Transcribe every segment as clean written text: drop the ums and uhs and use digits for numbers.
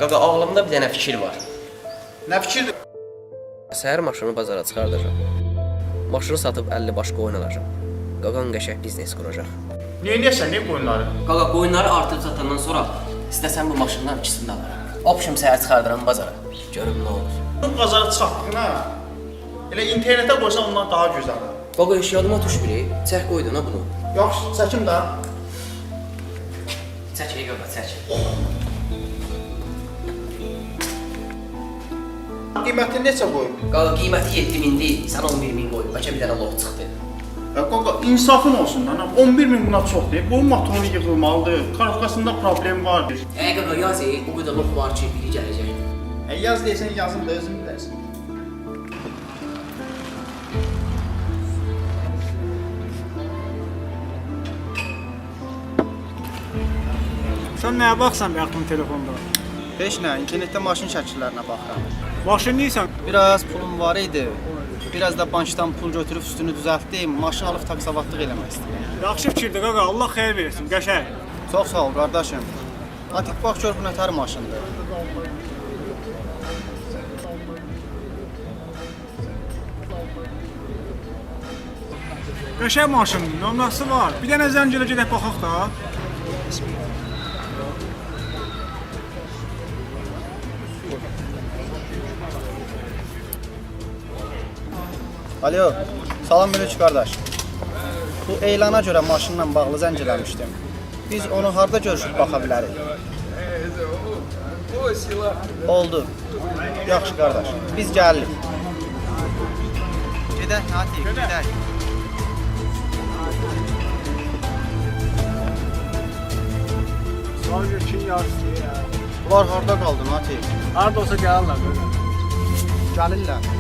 Qaqa, ağlımda bir dənə fikir var. Nə fikirdir? Səhər maşını bazara çıxardacam. Maşını satıb 50 baş qoyun alacam. Qaqan qəşəng biznes quracaq. Neyinəyəsən, ne qoyunları? Qaqa, qoyunları artıb satandan sonra istəsən bu maşından ikisini də alaram. Opşum səhər çıxardıram bazara. Görüm nə olur. Bu bazara çıxartdığına, elə internetə qoysan ondan daha gözəl. Qaqa, iş yadıma düşmür. Çək qoydun ha bunu. Yaxşı, çəkim də. Çək, qaqa, çək. Qiyməti neçə qoyun? Qaqa, qiyməti 7000-dir. Sən 11000 qoy. Bəlkə bir dənə lox çıxdı. Qaqa, insafın olsun lan. 11.000 buna çoxdur. Bu motoru yığılmalıdır. Karotkasında problem vardır. Qaqa, yaz, o qədər lox var ki, biri gələcək. Yaz deyəsən yazım da özün bilərsən. Sən nəyə baxsan yaxın telefonda? Heç nə, internetdə maşın şəkillərinə baxıram. Maşın neysən? Biraz pulum var idi. Biraz da bankdan pul götürüb üstünü düzəltdim. Maşın alıb taksavatlıq eləmək istəyirəm. Yaxşı fikirdir qaqa, Allah xeyir versin, qəşəng. Çox sağ ol qardaşım. Atik bax gör bu nətər maşındır. Qəşəng maşındır, nömrəsi var. Bir dənə zəncilə gedək baxaq da. Alo, salam mülk qardaş. Bu elana görə maşınla bağlı zəng eləmişdim. Biz onu harda görüşüb baxa bilərik? Oldu. Yaxşı qardaş, biz gəlirik. Gedək, Natiq, gedək. Sadəcə kim yarısı ya. Bunlar harda qaldı Natiq? Harda olsa gəlirlər belə. Gəlirlər.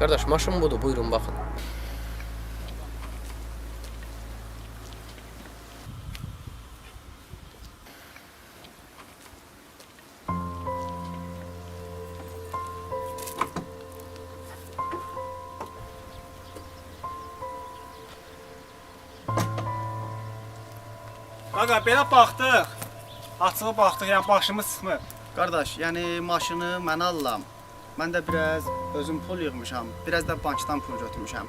Qardaş, maşın budur, buyurun baxın. Qaqa, belə baxdıq. Açığı baxdıq, yəni başımız çıxmır. Qardaş, yəni maşını mən alıram. Mən də biraz özüm pul yığmışam, biraz da bankdan pul götürmüşəm.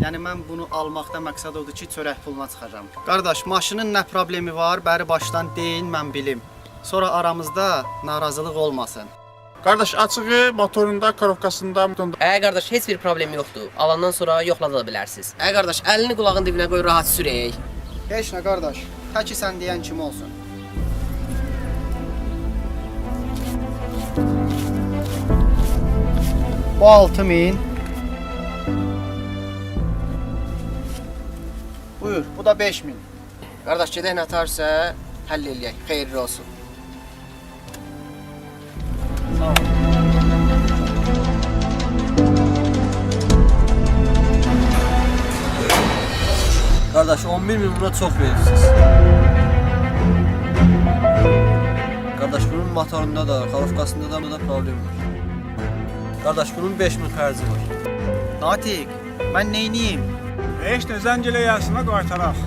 Yəni mən bunu almaqda məqsəd odur ki, çörək puluna çıxacam. Qardaş, maşının nə problemi var, bəri başdan deyin, mən bilim. Sonra aramızda narazılıq olmasın. Qardaş, açığı motorunda, karotkasında... Qardaş, heç bir problem yoxdur. Alandan sonra yoxlada da bilərsiniz. Qardaş, əlini qulağın dibinə qoy, rahat sürək. Heç nə qardaş, tək ki sən deyən kimi olsun. Bu 6000. Buyur, bu da 5000. Qardaş, gedək nə atarsa, həll eləyək. Xeyirli olsun. Sağ ol. Qardaş, 11.000 buna çox verirsiniz. Qardaş, bunun motorunda da, karotkasında da problem var. Qardaş, bunun 5.000 xərci var. Natiq, mən neyniyim? Heç nə, zəng elə gəlsin, qaytaraq.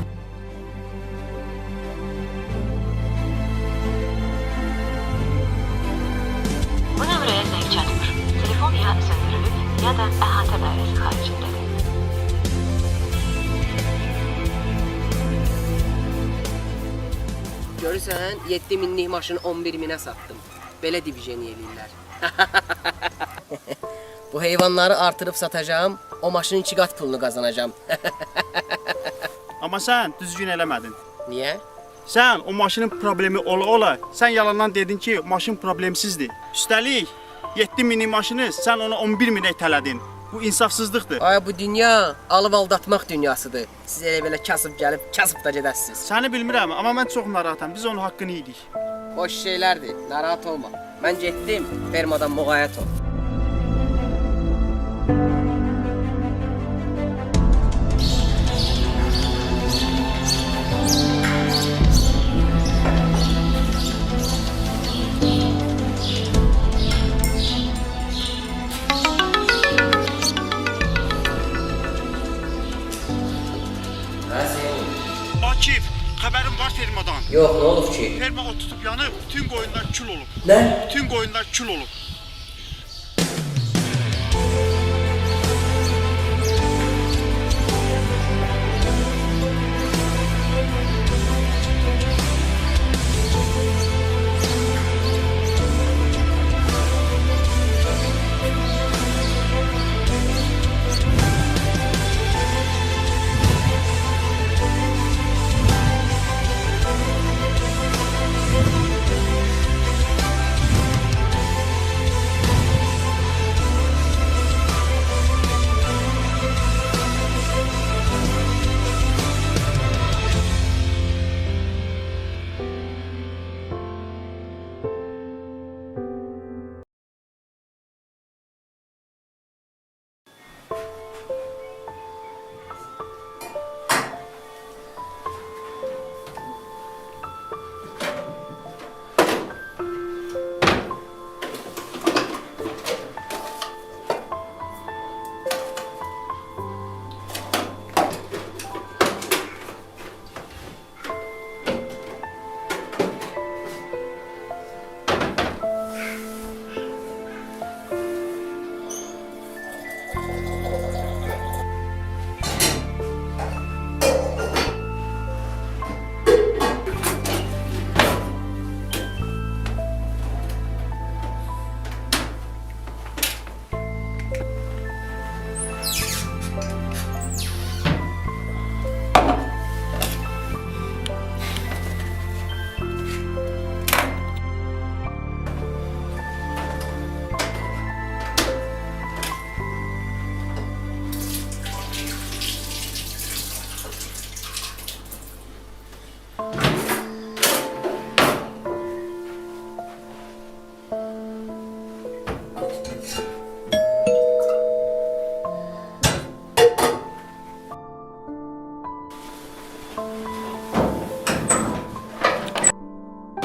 Bu nömrəyə zəng çatmır. Telefon ya söndürülüb, ya da əhatə dairəsi xaricindədir. Görürsən, 7000'lik maşını 11.000'ə satdım. Belə divijen eləyirlər. Bu heyvanları artırıb satacağım, o maşının 2 qat pulunu qazanacağım. Amma sən düzgün eləmədin. Niyə? Sən o maşının problemi ola-ola, sən yalandan dedin ki, maşın problemsizdir. Üstəlik, 7000'lik maşını sən ona 11.000'ə itələdin. Bu insafsızlıqdır. Ay, bu dünya alıb aldatmaq dünyasıdır. Siz elə belə kasıb gəlib, kasıb da gedəsiniz. Səni bilmirəm, amma mən çox narahatam. Biz onun haqqını yedik. Boş şeylərdir, narahat olma. Mən getdim, fermadan müğayət ol. Yox, nə olub ki? Ferma o tutub yanıb, bütün qoyunlar kül olub. Nə? Bütün qoyunlar kül olub.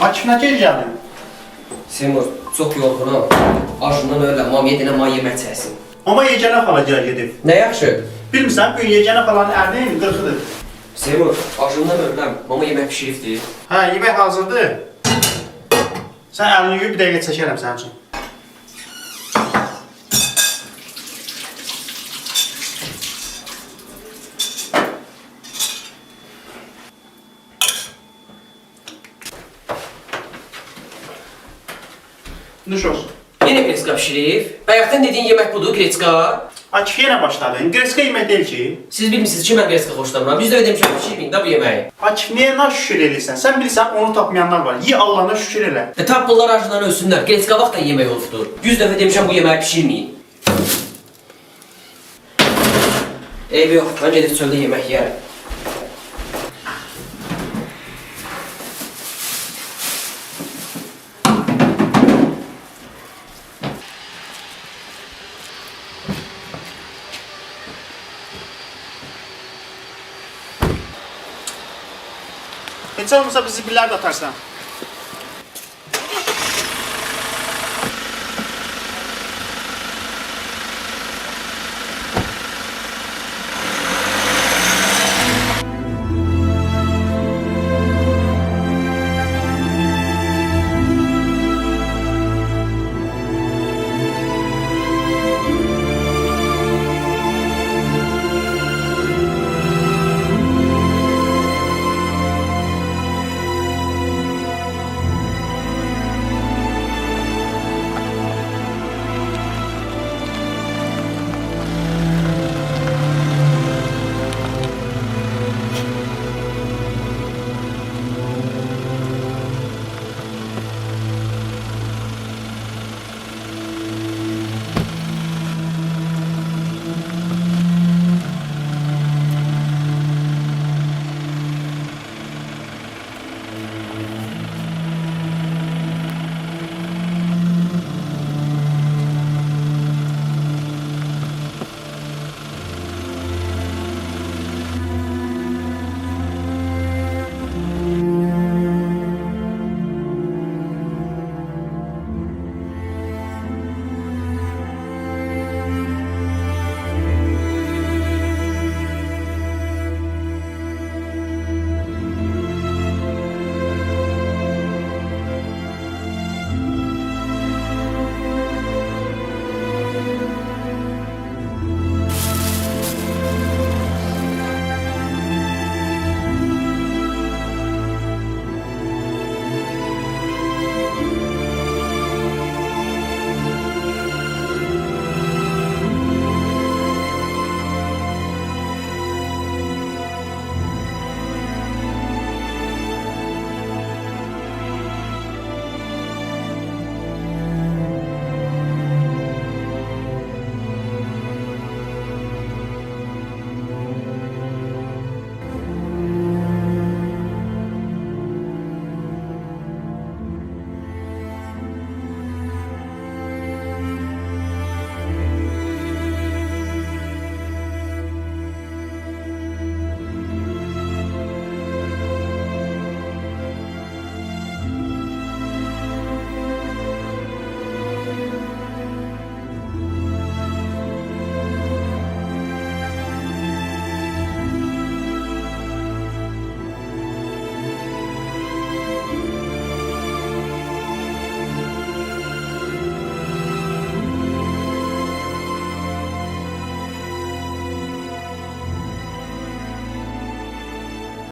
Akif nə gecənin? Seymur, çox yorğunam. Acından öləm, mam yedinə may yemək çəksin. Amma Yeganə xala gəl gedib. Nə yaxşı? Bilmirsən, bu gün Yeganə xalanın ərinin 40-ıdır. Seymur, acından öləm, mama yemək pişiribdir. Hə, yemək hazırdır. Sən əlini yuyub bir dəqiqə çəkərəm sənin üçün. Nuş olsun. Yenə greçka pişirib. Bayaqdan dediyin yemək budur, greçka. Akif yenə başladın. Greçka yemək deyil ki. Siz bilmirsiniz ki, mən greçka xoşlamıram. Biz də demişəm, pişirməyin də bu yeməyi. Akif niyə naş şükür eləyirsən? Sən bilirsən onu tapmayanlar var. Yi Allah'ına şükür elə. Tap bunlar acından ölsünlər. Greçka vaxt da yemək olubdur. 100 dəfə demişəm bu yeməyi pişirməyin. Eybi yox, mən gedib çöldə yemək yeyərəm. Heç olmasa bizi bilər də atarsan.